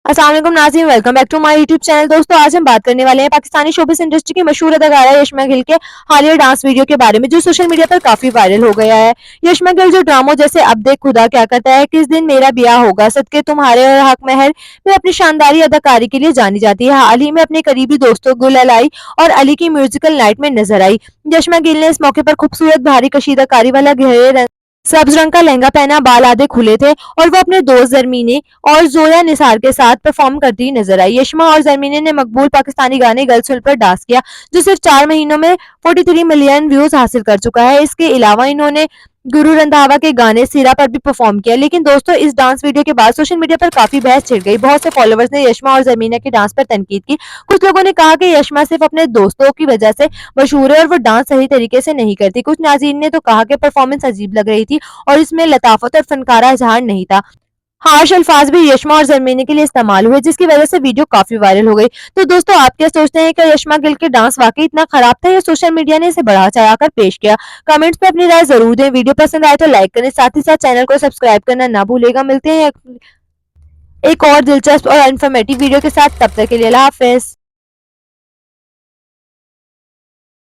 अस्सलाम वालेकुम नाज़रीन, welcome back to my YouTube channel. दोस्तों, आज हम बात करने वाले हैं पाकिस्तानी शोबिस इंडस्ट्री की मशहूर अदाकारा यशमा गिल के हालिया डांस वीडियो के बारे में, जो सोशल मीडिया पर काफी वायरल हो गया है। यशमा गिल जो ड्रामों जैसे अब देख खुदा क्या कहता है, किस दिन मेरा ब्याह होगा, सदके तुम्हारे और हक महर में अपनी शानदार अदाकारी के लिए जानी जाती है। हाल ही में अपने करीबी दोस्तों गुल अलाई और अली की म्यूजिकल नाइट में नजर आई। यशमा गिल ने इस मौके पर खूबसूरत भारी कशीदाकारी वाला गहरे सब्ज रंग का लहंगा पहना, बाल आधे खुले थे और वो अपने दोस्त ज़रमीने और ज़ोया निसार के साथ परफॉर्म करती नजर आई। यशमा और ज़रमीने ने मकबूल पाकिस्तानी गाने गर्ल्सफिल पर डांस किया, जो सिर्फ 4 महीनों में 43 मिलियन व्यूज हासिल कर चुका है। इसके अलावा इन्होंने गुरु रंधावा के गाने सिरा पर भी परफॉर्म किया। लेकिन दोस्तों, इस डांस वीडियो के बाद सोशल मीडिया पर काफी बहस छिड़ गई। बहुत से फॉलोअर्स ने यशमा और ज़रमीना के डांस पर तनकीद की। कुछ लोगों ने कहा कि यशमा सिर्फ अपने दोस्तों की वजह से मशहूर है और वो डांस सही तरीके से नहीं करती। कुछ नाज़रीन ने तो कहा कि परफॉर्मेंस अजीब लग रही थी और इसमें लताफत और फनकारा इजहार नहीं था। हार्श अल्फाज भी यशमा और ज़रमीने के लिए इस्तेमाल हुए, जिसकी वजह से वीडियो काफी वायरल हो गई। तो दोस्तों, आप क्या सोचते हैं कि यशमा गिल के डांस वाकई इतना खराब था या सोशल मीडिया ने इसे बढ़ा चढ़ाकर पेश किया? कमेंट्स में अपनी राय जरूर दें। वीडियो पसंद आए तो लाइक करें, साथ ही साथ चैनल को सब्सक्राइब करना ना भूलेगा। मिलते हैं एक और दिलचस्प और इन्फॉर्मेटिव वीडियो के साथ, तब तक के लिए अल्लाह हाफिज।